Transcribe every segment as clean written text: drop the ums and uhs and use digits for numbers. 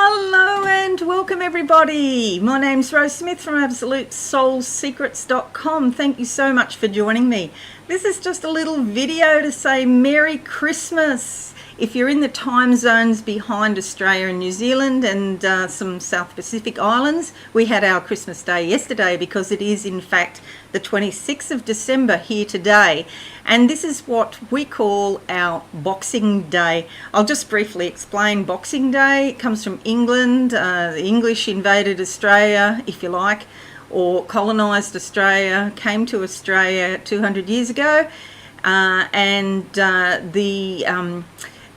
Hello and welcome everybody. My name's Rose Smith from AbsoluteSoulSecrets.com. Thank you so much for joining me. This is just a little video to say Merry Christmas. If you're in the time zones behind Australia and New Zealand and some South Pacific islands, we had our Christmas Day yesterday because it is in fact the 26th of December here today. And this is what we call our Boxing Day. I'll just briefly explain Boxing Day. It comes from England. The English invaded Australia, if you like, or colonised Australia, came to Australia 200 years ago.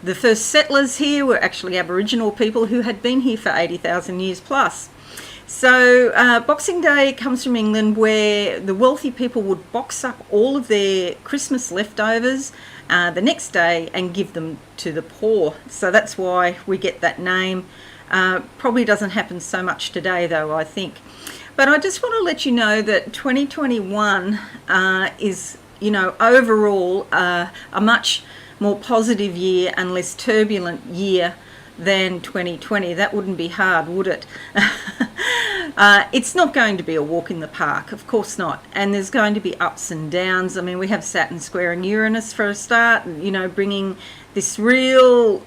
The first settlers here were actually Aboriginal people who had been here for 80,000 years plus. So Boxing Day comes from England, where the wealthy people would box up all of their Christmas leftovers the next day and give them to the poor. So that's why we get that name. Probably doesn't happen so much today though, I think. But I just want to let you know that 2021 is, overall a much more positive year and less turbulent year than 2020. That wouldn't be hard, would it? It's not going to be a walk in the park, of course not. And there's going to be ups and downs. I mean, we have Saturn squaring Uranus for a start, bringing this real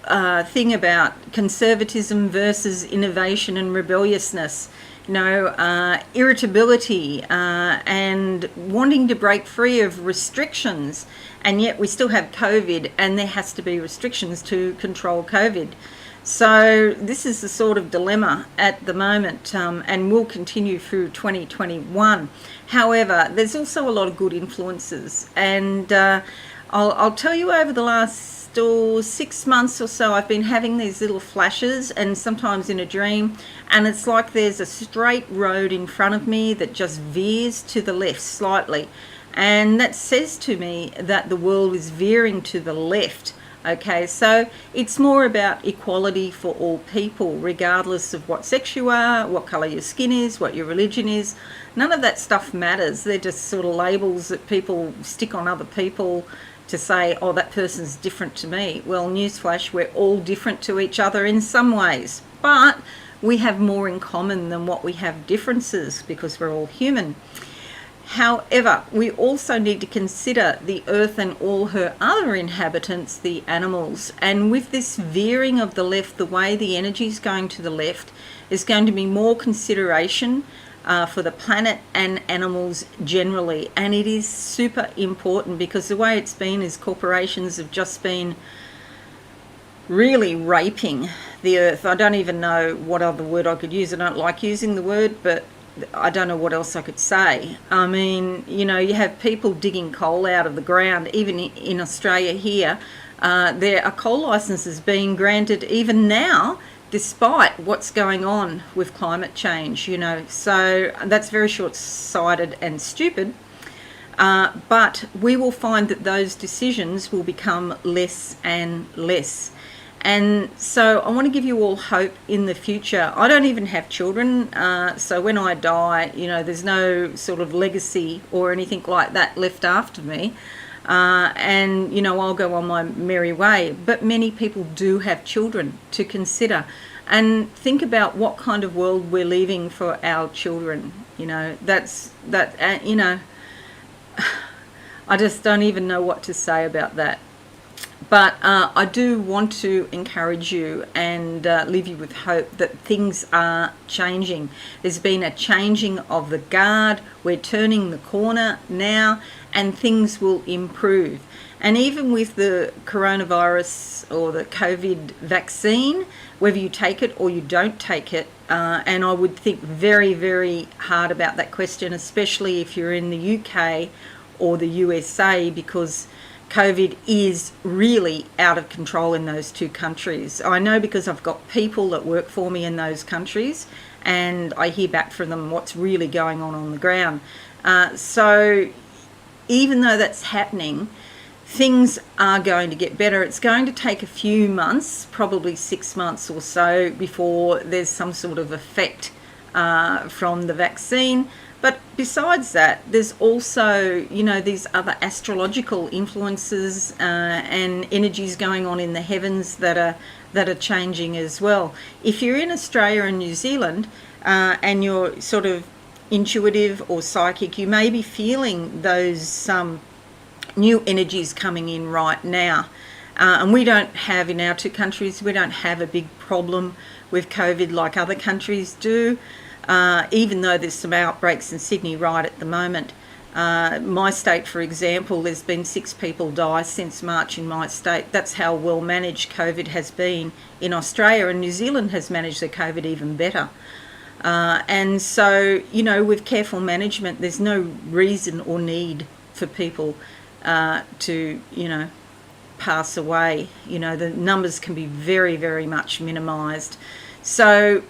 thing about conservatism versus innovation and rebelliousness. Irritability and wanting to break free of restrictions, and yet we still have COVID and there has to be restrictions to control COVID. So this is the sort of dilemma at the moment, and will continue through 2021. However, there's also a lot of good influences, and I'll tell you, over the last 6 months or so, I've been having these little flashes, and sometimes in a dream, and it's like there's a straight road in front of me that just veers to the left slightly, and that says to me that the world is veering to the left. Okay, so it's more about equality for all people, regardless of what sex you are, what colour your skin is, what your religion is. None of that stuff matters. They're just sort of labels that people stick on other people to say, oh, that person's different to me. Well, newsflash, we're all different to each other in some ways, but we have more in common than what we have differences, because we're all human. However, we also need to consider the earth and all her other inhabitants, the animals. And with this veering of the left, the way the energy is going to the left, is going to be more consideration for the planet and animals generally. And it is super important, because the way it's been is corporations have just been really raping the earth. I don't even know what other word I could use. I don't like using the word, but I don't know what else I could say. I mean, you have people digging coal out of the ground. Even in Australia here, there are coal licenses being granted even now, despite what's going on with climate change, So that's very short-sighted and stupid. But we will find that those decisions will become less and less. And so I want to give you all hope in the future. I don't even have children, so when I die, there's no sort of legacy or anything like that left after me. And I'll go on my merry way. But many people do have children to consider, and think about what kind of world we're leaving for our children. I just don't even know what to say about that. But I do want to encourage you and leave you with hope that things are changing. There's been a changing of the guard. We're turning the corner now, and things will improve. And even with the coronavirus or the COVID vaccine, whether you take it or you don't take it, and I would think very, very hard about that question, especially if you're in the UK or the USA, because COVID is really out of control in those two countries. I know, because I've got people that work for me in those countries, and I hear back from them what's really going on the ground. So even though that's happening, things are going to get better. It's going to take a few months, probably 6 months or so, before there's some sort of effect from the vaccine. But besides that, there's also, these other astrological influences and energies going on in the heavens that are changing as well. If you're in Australia and New Zealand and you're sort of intuitive or psychic, you may be feeling those new energies coming in right now. And we don't have, in our two countries, we don't have a big problem with COVID like other countries do. Even though there's some outbreaks in Sydney right at the moment. My state, for example, there's been 6 people die since March in my state. That's how well managed COVID has been in Australia, and New Zealand has managed their COVID even better. And so, with careful management, there's no reason or need for people to, pass away. The numbers can be very, very much minimised. So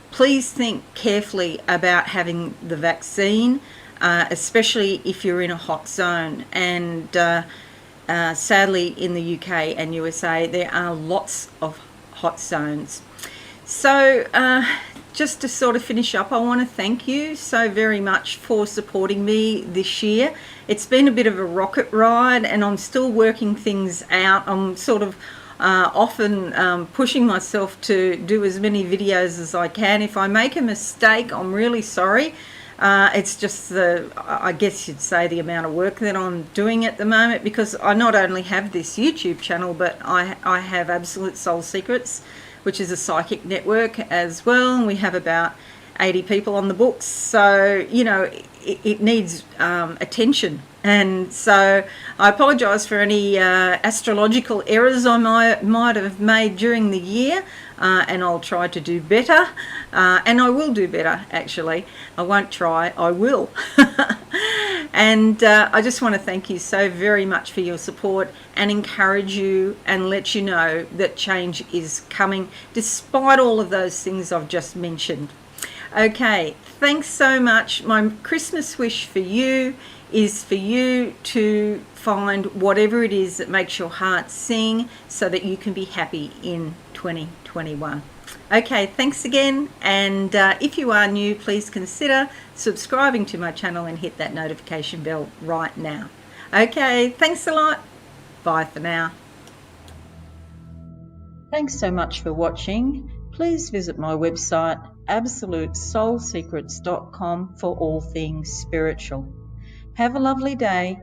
please think carefully about having the vaccine, especially if you're in a hot zone. And sadly, in the UK and USA, there are lots of hot zones. So just to sort of finish up, I want to thank you so very much for supporting me this year. It's been a bit of a rocket ride, and I'm still working things out. I'm sort of often pushing myself to do as many videos as I can. If I make a mistake, I'm really sorry. It's just I guess you'd say, the amount of work that I'm doing at the moment, because I not only have this YouTube channel, but I have Absolute Soul Secrets, which is a psychic network as well. And we have about 80 people on the books. So, it needs attention. And so I apologise for any astrological errors I might have made during the year, and I'll try to do better, and I will do better, actually. I won't try, I will. And I just want to thank you so very much for your support, and encourage you and let you know that change is coming, despite all of those things I've just mentioned. Okay, thanks so much. My Christmas wish for you is for you to find whatever it is that makes your heart sing, so that you can be happy in 2021. Okay, thanks again. And if you are new, please consider subscribing to my channel and hit that notification bell right now. Okay, thanks a lot. Bye for now. Thanks so much for watching. Please visit my website, absolutesoulsecrets.com, for all things spiritual. Have a lovely day.